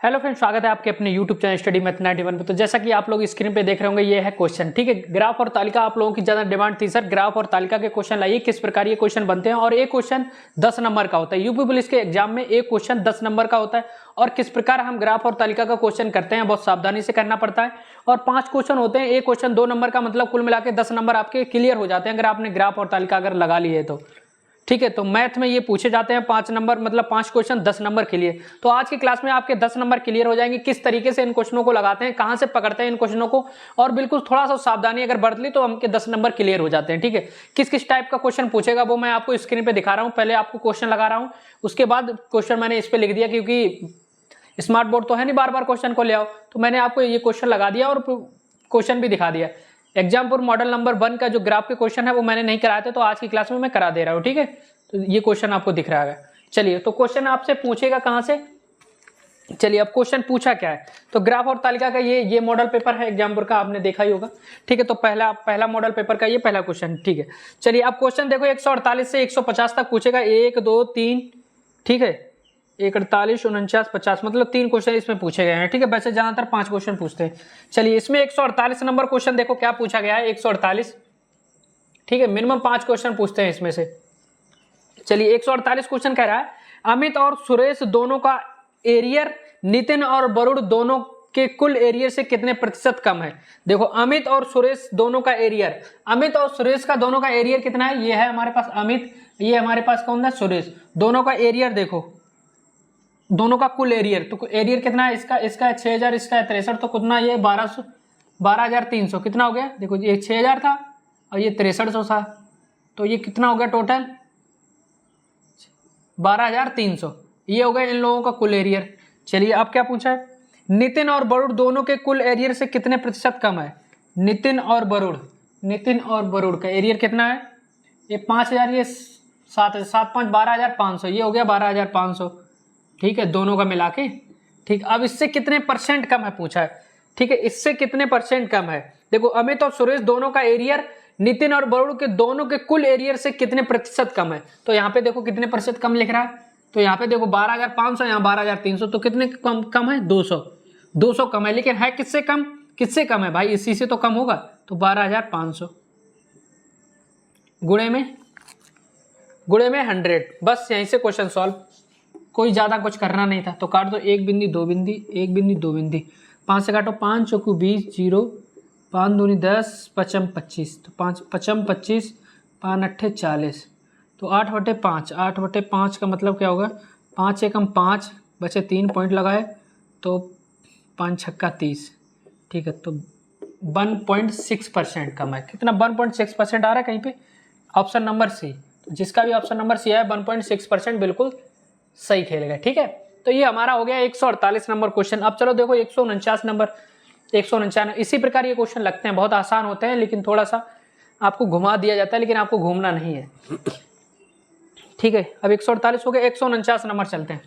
Hello friends, स्वागत है आपके अपने यूट्यूब चैनल स्टडी मैथ 91 पे। तो जैसा कि आप लोग स्क्रीन पे देख रहे होंगे, ये है क्वेश्चन। ठीक है, ग्राफ और तालिका आप लोगों की ज्यादा डिमांड थी, सर ग्राफ और तालिका के क्वेश्चन लाइए, किस प्रकार ये क्वेश्चन बनते हैं। और एक क्वेश्चन 10 नंबर का होता है। यूपी पुलिस के एग्जाम में एक क्वेश्चन 10 नंबर का होता है। और किस प्रकार हम ग्राफ और तालिका का क्वेश्चन करते हैं, बहुत सावधानी से करना पड़ता है। और 5 क्वेश्चन होते हैं, एक क्वेश्चन 2 नंबर का, मतलब कुल मिला के 10 नंबर आपके क्लियर हो जाते हैं अगर आपने ग्राफ और तालिका अगर लगा लिए तो। ठीक है, तो मैथ में ये पूछे जाते हैं 5 नंबर, मतलब 5 क्वेश्चन 10 नंबर के लिए। तो आज की क्लास में आपके 10 नंबर क्लियर हो जाएंगे, किस तरीके से इन क्वेश्चनों को लगाते हैं, कहां से पकड़ते हैं इन क्वेश्चनों को, और बिल्कुल थोड़ा सा सावधानी अगर बरत ली तो हमके 10 नंबर क्लियर हो जाते हैं। ठीक है, किस किस टाइप का क्वेश्चन पूछेगा वो मैं आपको स्क्रीन पे दिखा रहा हूं। पहले आपको क्वेश्चन लगा रहा हूं, उसके बाद क्वेश्चन मैंने इस पे लिख दिया, क्योंकि स्मार्ट बोर्ड तो है नहीं बार बार क्वेश्चन को ले आओ, तो मैंने आपको ये क्वेश्चन लगा दिया और क्वेश्चन भी दिखा दिया। एग्जामपुर मॉडल नंबर 1 का जो ग्राफ के क्वेश्चन है वो मैंने नहीं कराया था, तो आज की क्लास में मैं करा दे रहा हूँ। ठीक है, तो ये क्वेश्चन आपको दिख रहा है। चलिए, तो क्वेश्चन आपसे पूछेगा कहां से। चलिए, अब क्वेश्चन पूछा क्या है, तो ग्राफ और तालिका का ये मॉडल पेपर है एग्जामपुर का, आपने देखा ही होगा। ठीक है, तो पहला मॉडल पेपर का ये पहला क्वेश्चन। ठीक है, चलिए अब क्वेश्चन देखो, 148 से 150 तक पूछेगा, 1 2 3। ठीक है, 48 49 50, मतलब 3 क्वेश्चन इसमें पूछे गए हैं। ठीक है, वैसे ज्यादातर 5 क्वेश्चन पूछते हैं। चलिए, इसमें 148 नंबर क्वेश्चन देखो क्या पूछा गया है, 148। ठीक है, मिनिमम 5 क्वेश्चन पूछते हैं इसमें से। चलिए, 148 क्वेश्चन कह रहा है, अमित और सुरेश दोनों का एरियर नितिन और वरुण दोनों के कुल एरियर से कितने प्रतिशत कम है। देखो, अमित और सुरेश दोनों का एरियर, अमित और सुरेश का दोनों का एरियर कितना है, ये है हमारे पास अमित, ये हमारे पास कौन है सुरेश। दोनों का एरियर देखो, दोनों का कुल एरियर, तो एरियर कितना है, इसका है 6000, इसका है 63, तो कितना, ये 12300 कितना हो गया। देखो, ये 6000 था और ये 6300 था, तो ये कितना हो गया टोटल 12300, ये हो गया इन लोगों का कुल एरियर। चलिए, अब क्या पूछा है, नितिन और वरुण दोनों के कुल एरियर से कितने प्रतिशत कम है। नितिन और वरुण का एरियर कितना है, ये 5000, ये 7 5 12500, ये हो गया 12500। ठीक है, दोनों का मिला के। ठीक, अब इससे कितने परसेंट कम है पूछा है। ठीक है, इससे कितने परसेंट कम है। देखो, अमित और सुरेश दोनों का एरियर नितिन और वरुण के दोनों के कुल एरियर से कितने प्रतिशत कम है। तो यहाँ पे देखो कितने प्रतिशत कम लिख रहा है, तो यहाँ पे देखो 12500, यहाँ 12300, तो कितने कम है 200 कम है। लेकिन है किससे कम है भाई, इसी से तो कम होगा, तो 12500 गुणे में 100। बस यहीं से क्वेश्चन सॉल्व, कोई ज्यादा कुछ करना नहीं था। तो काट दो, 1 बिंदी 2 बिंदी, 1 बिंदी 2 बिंदी, 5 से काटो, 5 चौकू 20, 0, 5 दूनी 10, 5 25, तो 5 5 25, 5 अट्ठे 40, तो 8/5, 8/5 का मतलब क्या होगा, 5 एकम 5 बचे, 3 पॉइंट लगाए, तो 5 छक्का 30। ठीक है, तो 1.6% कम है। कितना 1.6% आ रहा है कहीं पे, ऑप्शन नंबर सी। तो जिसका भी ऑप्शन नंबर सी है 1.6% बिल्कुल सही खेलेगा। ठीक है, तो ये हमारा हो गया 148 नंबर क्वेश्चन। अब चलो देखो 149 नंबर, 199 इसी प्रकार ये क्वेश्चन लगते हैं, बहुत आसान होते हैं, लेकिन थोड़ा सा आपको घुमा दिया जाता है, लेकिन आपको घूमना नहीं है। ठीक है, अब 148 हो गया, 149 नंबर चलते हैं।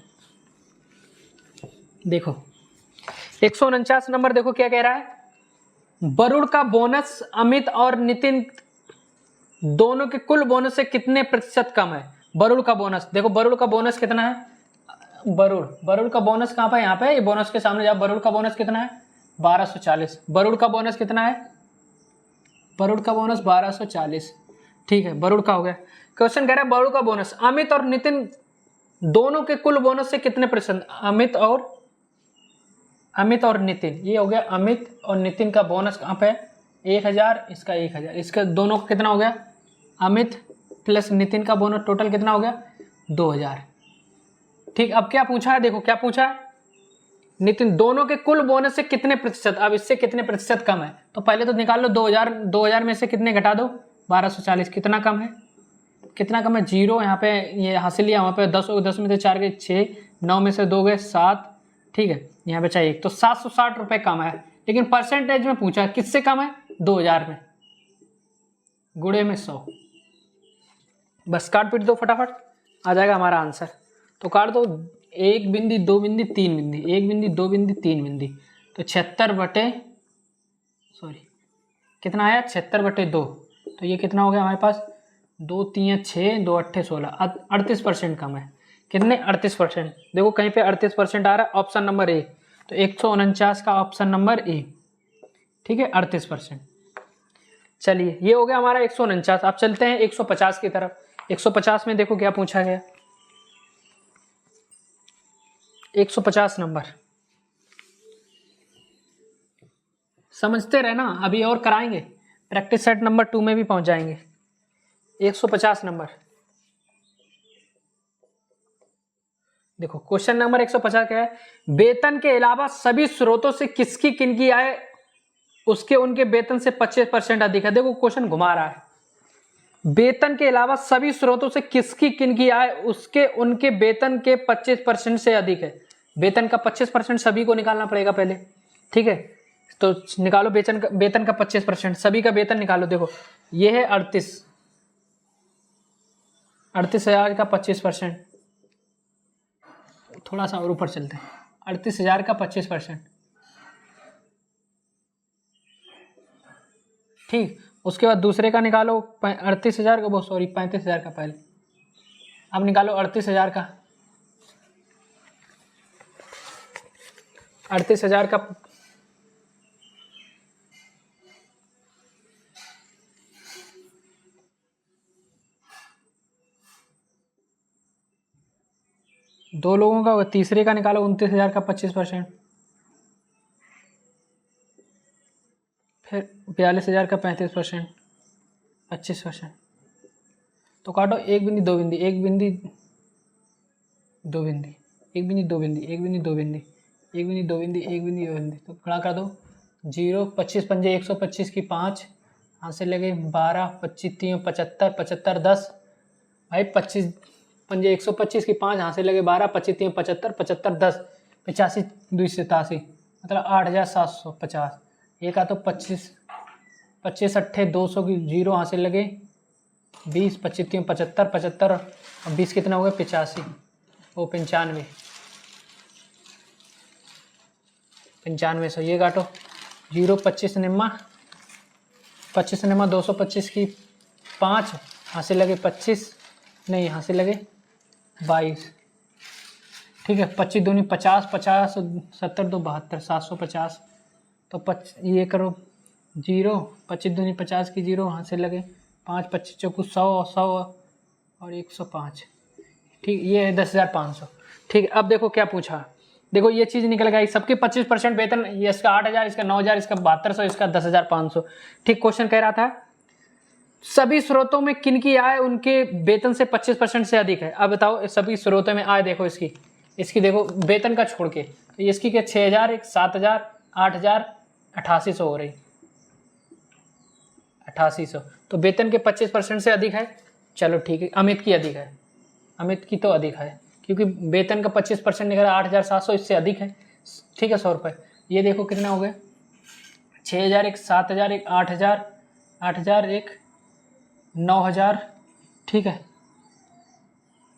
देखो 149 नंबर देखो क्या कह रहा है, वरुण का बोनस अमित और नितिन दोनों के कुल बोनस से कितने प्रतिशत कम है। वरुण का बोनस, देखो वरुण का बोनस कितना है, वरुण का बोनस कहां पे, यहाँ पे, ये बोनस के सामने जाओ, वरुण का बोनस कितना है 1240। वरुण का बोनस कितना है, वरुण का बोनस 1240। ठीक है, वरुण का हो गया। क्वेश्चन कह रहा है वरुण का बोनस अमित और नितिन दोनों के कुल बोनस से कितने प्रतिशत। अमित और नितिन, ये हो गया अमित और नितिन का बोनस कहां पे, 1000, इसका 1000, इसका दोनों का कितना हो गया, अमित प्लस नितिन का बोनस टोटल कितना हो गया 2000। ठीक, अब क्या पूछा है, देखो क्या पूछा है, नितिन दोनों के कुल बोनस से कितने प्रतिशत, अब इससे कितने प्रतिशत कम है। तो पहले तो निकाल लो 2000 में से कितने घटा दो 1240, कितना कम है 0, यहाँ पे ये हासिल लिया, वहाँ पे 10 में से 4 गए 6, 9 में से 2 गए 7। ठीक है, यहाँ पे चाहिए, तो 760 रुपये कम है। लेकिन परसेंटेज में पूछा किससे कम है, 2000 में, गुणे में 100। बस काट पीट दो फटाफट, आ जाएगा हमारा आंसर। तो काट दो, 1 बिंदी 2 बिंदी 3 बिंदी, 1 बिंदी 2 बिंदी 3 बिंदी, तो 76 कितना आया 76/2। तो ये कितना हो गया हमारे पास, 2 3 6, 2 8 16, 38% कम है। कितने 38%। देखो कहीं पे 38% आ रहा है, ऑप्शन नंबर ए। तो 149 का ऑप्शन नंबर ए, ठीक है, 38%। चलिए ये हो गया हमारा 149। अब चलते हैं 150 की तरफ। 150 में देखो क्या पूछा गया। 150 नंबर समझते रहना, अभी और कराएंगे, प्रैक्टिस सेट नंबर 2 में भी पहुंच जाएंगे। 150 नंबर देखो, क्वेश्चन नंबर 150 क्या है, वेतन के अलावा सभी स्रोतों से किसकी किनकी आय उसके उनके वेतन से 25% अधिक है। देखो क्वेश्चन घुमा रहा है, वेतन के अलावा सभी स्रोतों से किसकी किनकी आय उसके उनके वेतन के 25% से अधिक है। वेतन का 25% सभी को निकालना पड़ेगा पहले, ठीक है, तो निकालो वेतन का 25%, सभी का वेतन निकालो। देखो ये है 38,000 का 25%, थोड़ा सा और ऊपर चलते हैं, 38,000 का 25%, ठीक। उसके बाद दूसरे का निकालो 38,000 का, बहुत सॉरी 35,000 का पहले। अब निकालो 38,000 का, 38,000 का दो लोगों का, तीसरे का निकालो 29,000 का 25%, फिर 42,000 का 35%, 25%। तो काटो, एक बिंदी दो बिंदी, एक बिंदी दो बिंदी, एक बिंदी दो बिंदी, एक बिंदी दो बिंदी, एक बिंदी दो बिंदी, एक बिंदी दो बिंदी, तो खड़ा कर दो 0, 25 पंजे 125 की 5, यहाँ से लगे 12, 25 3 75, 75 10 भाई, 25 पंजे 125 की 5, यहाँ से लगे 12, 25 3 75, 75 10 85 2 87, मतलब 8,750। ये का तो 25 25 अट्ठे 200 की 0, यहाँ से लगे 20, 25 3 75, 75 और 20 कितना हो गया 85, वो 95, 9500। ये काटो 0, 25 निम्मा 225 की 5, यहाँ से लगे 25, नहीं यहाँ से लगे 22, ठीक है, 25 दूनी 50, 50 70 2 72, 750। तो ये करो 0, 25 दूनी 50 की 0, यहाँ से लगे 5, 25 चौकू 100 और 105, ठीक। ये है 10,500, ठीक है। अब देखो क्या पूछा, देखो ये चीज़ निकल गई, सबके 25% वेतन, ये इसका 8,000, इसका 9,000, इसका 7200, इसका 10,500, ठीक। क्वेश्चन कह रहा था सभी स्रोतों में किनकी आय उनके वेतन से 25% से अधिक है। अब बताओ सभी स्रोतों में आय देखो, इसकी देखो वेतन का छोड़ के, तो इसकी क्या 6,000, एक 7,000, 8,000, 8800 हो रही, 8800, तो वेतन के 25% से अधिक है। चलो ठीक है, अमित की अधिक है, अमित की तो अधिक है, क्योंकि वेतन का 25% निकला 8,700, इससे अधिक है, ठीक है, 100 रुपये। ये देखो कितना हो गया, 6,000, एक 7,000, एक 8,000, 8,000, एक 9,000, ठीक है।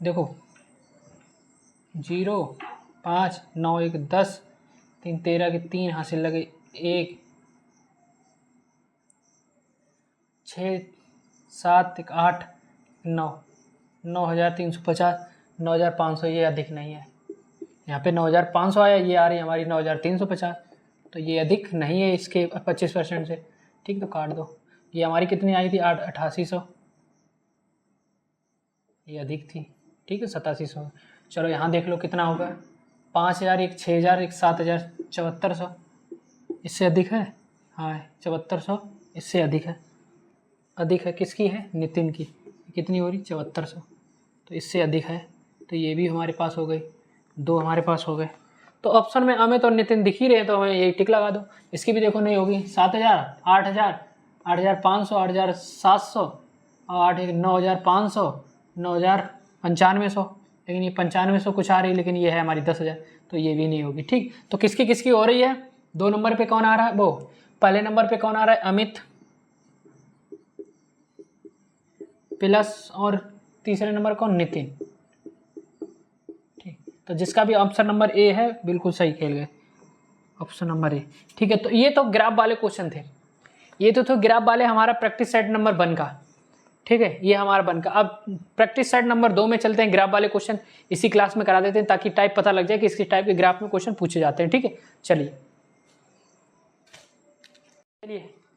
देखो 0, 5, 9, एक 10, 3 13 के 3, यहाँ से लगे 1, 6, 7, एक 8, 9, 9,350, 9,500, ये अधिक नहीं है। यहाँ पे 9,500 आया, ये आ रही है हमारी 9,350, तो ये अधिक नहीं है इसके 25% से, ठीक। तो काट दो, ये हमारी कितनी आई थी 8800, ये अधिक थी, ठीक है, 8700। चलो यहाँ देख लो कितना होगा, 5,000, एक 6,000, एक 7,000, 7,400, इससे अधिक है, हाँ 7,400, इससे अधिक है, अधिक है किसकी है, नितिन की, कितनी हो रही 7,400, तो इससे अधिक है, तो ये भी हमारे पास हो गई, 2 हमारे पास हो गए। तो ऑप्शन में अमित और नितिन दिख ही रहे, तो हमें यही टिक लगा दो। इसकी भी देखो नहीं होगी, 7,000, 8,000, 8,500, 8,700 और 8 9,500, 9,9500, लेकिन ये 9500 कुछ आ रही है, लेकिन ये है हमारी 10,000, तो ये भी नहीं होगी, ठीक। तो किसकी किसकी हो रही है, 2 नंबर पे कौन आ रहा है, वो पहले नंबर पे कौन आ रहा है, अमित प्लस, और तीसरे नंबर कौन, नितिन, ठीक। तो जिसका भी ऑप्शन नंबर ए है बिल्कुल सही खेल गए, ऑप्शन नंबर ए, ठीक है। तो ये तो ग्राफ वाले क्वेश्चन थे, ये तो ग्राफ वाले हमारा प्रैक्टिस सेट नंबर 1 का। ठीक है, ये हमारा बनकर। अब प्रैक्टिस सेट नंबर 2 में चलते हैं। ग्राफ वाले क्वेश्चन इसी क्लास में करा देते हैं ताकि टाइप पता लग जाए कि इस टाइप के ग्राफ में क्वेश्चन पूछे जाते हैं। ठीक है, चलिए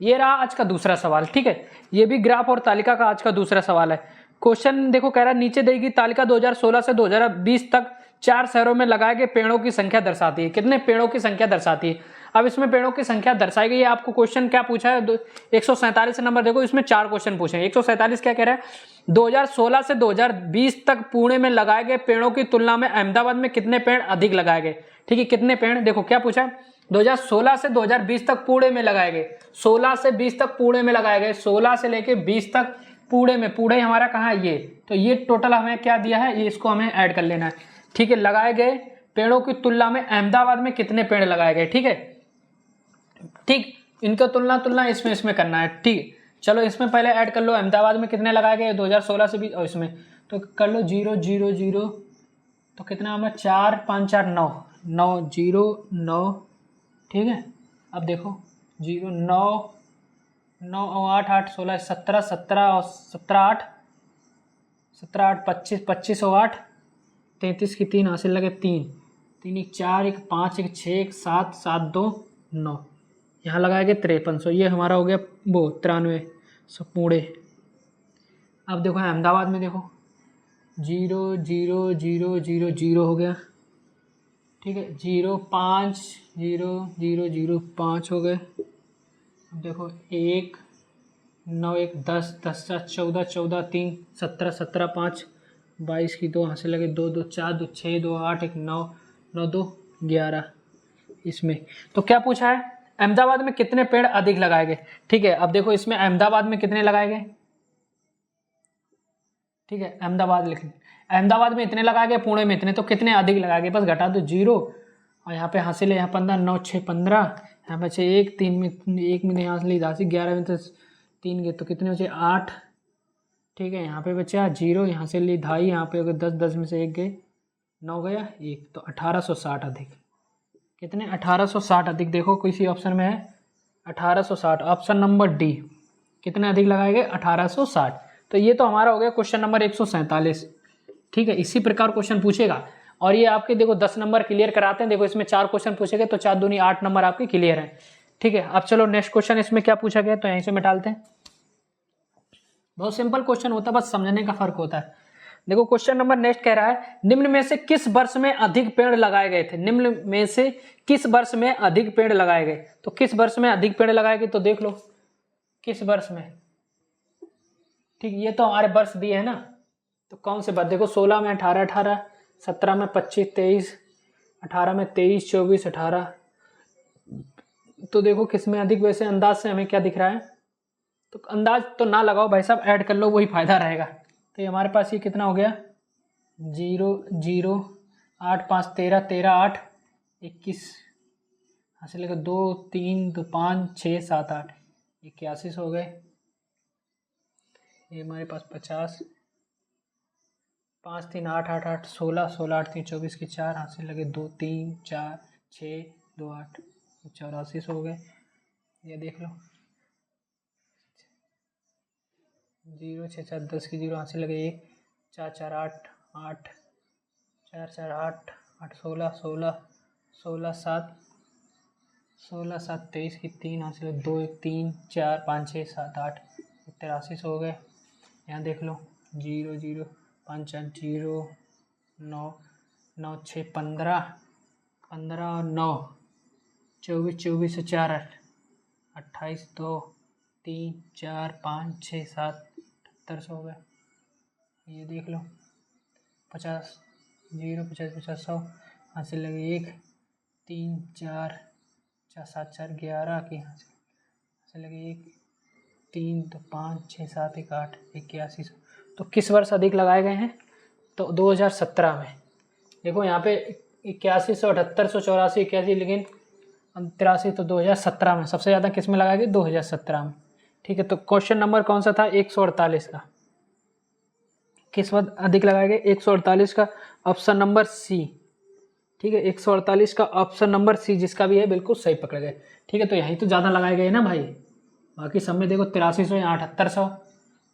ये रहा आज का दूसरा सवाल। ठीक है, ये भी ग्राफ और तालिका का आज का दूसरा सवाल है। क्वेश्चन देखो, कह रहा है नीचे दी गई तालिका 2016 से 2020 तक 4 शहरों में लगाए गए पेड़ों की संख्या दर्शाती है। कितने पेड़ों की संख्या दर्शाती है? अब इसमें पेड़ों की संख्या दर्शाई गई है। आपको क्वेश्चन क्या पूछा है? 147 नंबर देखो, इसमें 4 क्वेश्चन पूछे हैं। 147 क्या कह रहा है? 2016 से 2020 तक पुणे में लगाए गए पेड़ों की तुलना में अहमदाबाद में कितने पेड़ अधिक लगाए गए? ठीक है, कितने पेड़? देखो क्या पूछा है, 2016 से 2020 तक पुणे में लगाए गए। 16 से 20 तक पुणे में लगाए गए, 16 से लेके 20 तक पुणे में। पुणे हमारा कहाँ है? ये। तो ये टोटल हमें क्या दिया है, ये इसको हमें ऐड कर लेना है। ठीक है, लगाए गए पेड़ों की तुलना में अहमदाबाद में कितने पेड़ लगाए गए? ठीक है, ठीक, इनका तुलना इसमें करना है। ठीक, चलो इसमें पहले ऐड कर लो, अहमदाबाद में कितने लगाए गए 2016 से भी, और इसमें तो कर लो 0 0 0, तो कितना हमें 4 5 4 9 9 0 9। ठीक है, अब देखो 0 9 9 और 8 8 16 17 17 और 17 8 17 8 25 25 और 8 33 की 3 हासिल लगे 3 3 1 4 1 5 1 6 1 7 7 2 9, यहाँ लगाया गया 5300। ये हमारा हो गया वो 9300 पुणे। अब देखो अहमदाबाद में देखो 0 0 0 0 0 हो गया। ठीक है, 0 5 0 0 0 5 हो गए। अब देखो 1 9 1 10 10 14 14 3 17 17 5 22 की 2 हासिल लगे 2 2 4 2 6 2 8 1 9 9 2 11। इसमें तो क्या पूछा है, अहमदाबाद में कितने पेड़ अधिक लगाए गए? ठीक है, अब देखो इसमें अहमदाबाद में कितने लगाए गए? ठीक है, अहमदाबाद लिख, अहमदाबाद में इतने लगाए गए, पुणे में इतने, तो कितने अधिक लगाए गए? बस घटा दो 0, और यहाँ पे हासिल है यहाँ 15 9 6 15, यहाँ पे 1 3 में 1 में यहाँ से ली 10 11 में तो 3 गए, तो कितने बचे 8। ठीक है, यहाँ पे बचा 0, यहाँ से ली 2.5, यहाँ पे हो गए 10 10 में से 1 गए 9 गया 1, तो 1860 अधिक। कितने? 1860 अधिक। देखो किसी ऑप्शन में है 1860, ऑप्शन नंबर डी। कितने अधिक लगाए गए? 1860। तो ये तो हमारा हो गया क्वेश्चन नंबर 147। ठीक है, इसी प्रकार क्वेश्चन पूछेगा, और ये आपके देखो 10 नंबर क्लियर कराते हैं। देखो इसमें 4 क्वेश्चन पूछे गए, तो 4 दूनी 8 नंबर आपके क्लियर हैं। ठीक है, अब चलो नेक्स्ट क्वेश्चन इसमें क्या पूछा गया, तो यहीं से मिटालते हैं। बहुत सिंपल क्वेश्चन होता है, बस समझने का फर्क होता है। देखो क्वेश्चन नंबर नेक्स्ट कह रहा है, निम्न में से किस वर्ष में अधिक पेड़ लगाए गए थे? निम्न में से किस वर्ष में अधिक पेड़ लगाए गए? तो किस वर्ष में अधिक पेड़ लगाए गए, तो देख लो किस वर्ष में। ठीक, ये तो हमारे वर्ष दिए है ना, तो कौन से वर्ष? देखो 16 में 18 18, 17 में 25 23, 18 में 23 24 18। तो देखो किस में अधिक? वैसे अंदाज से हमें क्या दिख रहा है, तो अंदाज तो ना लगाओ भाई साहब, ऐड कर लो, वही फायदा रहेगा। तो ये हमारे पास ये कितना हो गया 0 0 8 5 13 13 8 21 हासिल लेकर 2 3 2 5 6 7 8 81 हो गए। ये हमारे पास 50 5 3 8 8 8 16 16 8 3 24 की 4 हासिल लगे 2 3 4 6 2 8 84 हो गए। ये देख लो 0 6 4 10 की 0 हासिल लगे 1 4 4 8 8 4 4 8 8 16 16 16 7 16 7 23 की 3 हासिल लगे 2 1 3 4 5 6 7 8 83 हो गए। यहाँ देख लो 0 0 5 4 0 9 9 6 15 15 और 9 24 24 से 4 28 2 3 4 5 6 7 78 हो गए। ये देख लो 50 0 50 50 100 हासिल लगे 1 3 4 4 7 4 11 की हासिल लगे 1 3 तो 5 6 7 1 8 81। तो किस वर्ष अधिक लगाए गए हैं? तो 2017 में। देखो यहाँ पे 81 78 84 81, लेकिन 83, तो 2017 में सबसे ज़्यादा किस में लगाए गए? 2017 में। ठीक है, तो क्वेश्चन नंबर कौन सा था? 148 का। किस वक्त अधिक लगाए गए? 148 का ऑप्शन नंबर सी। ठीक है, 148 का ऑप्शन नंबर सी जिसका भी है बिल्कुल सही पकड़ गए। ठीक है, तो यहीं तो ज़्यादा लगाए गए ना भाई, बाकी सब में देखो 8300 या 7800।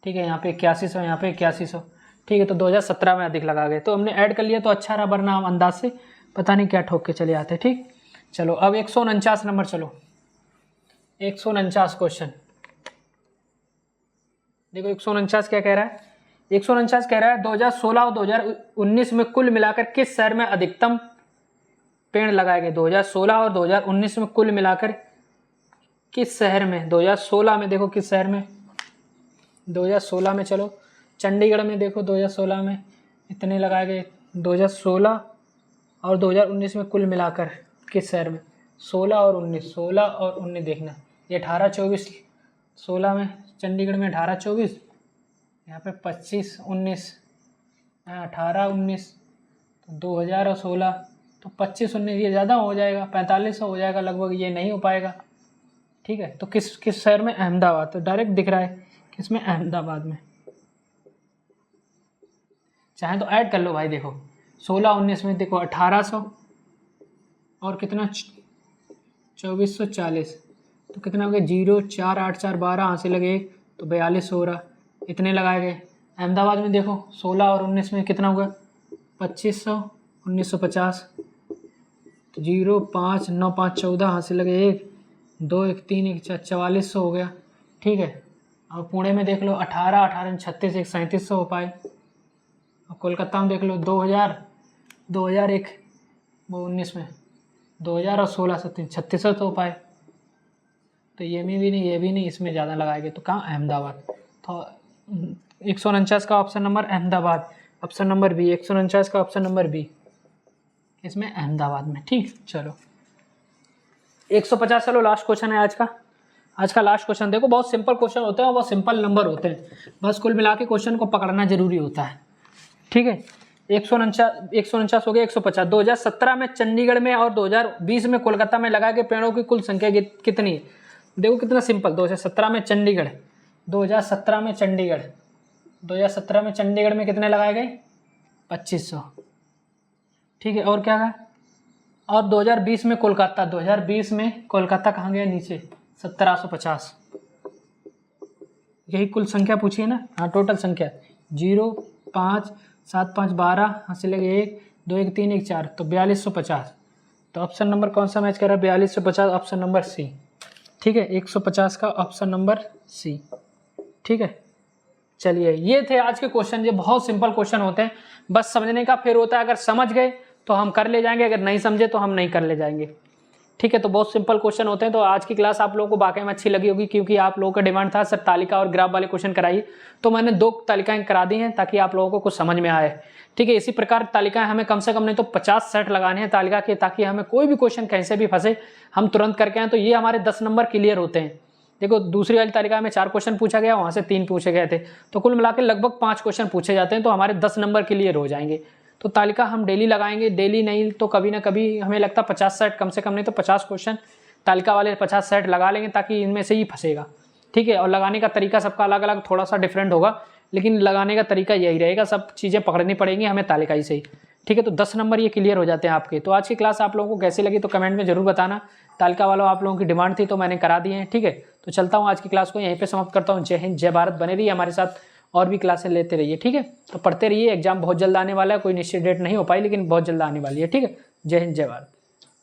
ठीक है, यहाँ पे 8100, यहाँ पे 8100, ठीक है। तो 2017 में अधिक लगा गए, तो हमने ऐड कर लिया तो अच्छा रहा, वरना हम अंदाज से पता नहीं क्या ठोक के चले आते। ठीक, चलो अब 149 नंबर, चलो 149 क्वेश्चन देखो। 149 क्या कह रहा है? 149 कह रहा है 2016 और 2019 में कुल मिलाकर किस शहर में अधिकतम पेड़ लगाए गए? 2016 और 2019 में कुल मिलाकर किस शहर में? 2016 में देखो किस शहर में, 2016 में चलो चंडीगढ़ में देखो, 2016 में इतने लगाए गए। 2016 और 2019 में कुल मिलाकर किस शहर में? 16 और 19 देखना, ये 18-24, 16 में चंडीगढ़ में 18-24, यहाँ पे 25-19, 18-19, तो 2000 और 16, तो 25-19 ये ज़्यादा हो जाएगा, 4500 हो जाएगा लगभग, ये नहीं हो पाएगा। ठीक है, तो किस शहर में? अहमदाबाद। तो डायरेक्ट दिख रहा है किसमें? अहमदाबाद में। चाहे तो ऐड कर लो भाई, देखो 16-19 में देखो 1800 और कितना 2440, तो कितना हो गया? 0 4 8 4 12, यहाँ से लगे तो 42 हो रहा, इतने लगाए गए। अहमदाबाद में देखो 16 और 19 में कितना होगा? 2500, 1950, तो 0 5 9 5 14, यहाँ से लगे 1 2 1 3 1 4, 4400 हो गया। ठीक है, और पुणे में देख लो 18 18 36 1 3700 हो पाए। और कोलकाता में देख लो 2000 2001 वो 19 में, 2000 और 16 3600 तो हो पाए। तो ये में भी नहीं, ये भी नहीं, इसमें ज़्यादा लगाएंगे। तो कहाँ? अहमदाबाद। तो 149 का option number Ahmedabad, option number B. 149 का ऑप्शन नंबर बी, इसमें अहमदाबाद में। ठीक, चलो 150, चलो लास्ट क्वेश्चन है आज का लास्ट क्वेश्चन। देखो बहुत सिंपल क्वेश्चन होते हैं और बहुत सिंपल नंबर होते हैं, बस कुल मिला के क्वेश्चन को पकड़ना जरूरी होता है। ठीक है, 149 हो गया। 150, 2017 में चंडीगढ़ में और 2020 में कोलकाता में लगाए गए पेड़ों की कुल संख्या कितनी है? देखो कितना सिंपल, 2017 में चंडीगढ़, 2017 में चंडीगढ़, 2017 में चंडीगढ़ में कितने लगाए गए? 2500। ठीक है, और क्या है? और 2020 में कोलकाता, 2020 में कोलकाता कहाँ गया? नीचे 1750। यही कुल संख्या पूछी है ना? हाँ, टोटल संख्या 0 5 7 5 12, यहाँ से लगे 1 2 1 3 1 4, तो 4250। तो ऑप्शन नंबर कौन सा मैच कर रहा है? 4250, ऑप्शन नंबर सी। ठीक है, 150 का ऑप्शन नंबर सी। ठीक है, चलिए ये थे आज के क्वेश्चन। ये बहुत सिंपल क्वेश्चन होते हैं, बस समझने का फेर होता है। अगर समझ गए तो हम कर ले जाएंगे, अगर नहीं समझे तो हम नहीं कर ले जाएंगे। ठीक है, तो बहुत सिंपल क्वेश्चन होते हैं। तो आज की क्लास आप लोगों को वाकई में अच्छी लगी होगी, क्योंकि आप लोगों का डिमांड था सर तालिका और ग्राफ वाले क्वेश्चन कराइए, तो मैंने 2 तालिकाएं करा दी हैं ताकि आप लोगों को कुछ समझ में आए। ठीक है, इसी प्रकार तालिकाएं हमें कम से कम नहीं तो 50 सेट लगाने हैं तालिका के, ताकि हमें कोई भी क्वेश्चन कहीं से भी फंसे हम तुरंत करके आए। तो ये हमारे 10 नंबर क्लियर होते हैं। देखो दूसरी वाली तालिका में 4 क्वेश्चन पूछा गया, वहाँ से 3 पूछे गए थे, तो कुल मिलाकर लगभग 5 क्वेश्चन पूछे जाते हैं, तो हमारे 10 नंबर क्लियर हो जाएंगे। तो तालिका हम डेली लगाएंगे, डेली नहीं तो कभी ना कभी, हमें लगता है 50 सेट कम से कम नहीं तो 50 क्वेश्चन तालिका वाले 50 सेट लगा लेंगे, ताकि इनमें से ही फंसेगा। ठीक है, और लगाने का तरीका सबका अलग अलग थोड़ा सा डिफरेंट होगा, लेकिन लगाने का तरीका यही रहेगा, सब चीज़ें पकड़नी पड़ेंगी हमें तालिका ही से ही। ठीक है, तो 10 नंबर ये क्लियर हो जाते हैं आपके। तो आज की क्लास आप लोगों को कैसी लगी तो कमेंट में जरूर बताना। तालिका वालों आप लोगों की डिमांड थी तो मैंने करा दी है। ठीक है, तो चलता हूँ, आज की क्लास को यहीं पे समाप्त करता हूँ। जय हिंद, जय भारत। बने रहिए हमारे साथ, और भी क्लासें लेते रहिए। ठीक है, तो पढ़ते रहिए, एग्जाम बहुत जल्द आने वाला है, कोई निश्चित डेट नहीं हो पाई लेकिन बहुत जल्द आने वाली है। ठीक है, जय हिंद, जय भारत।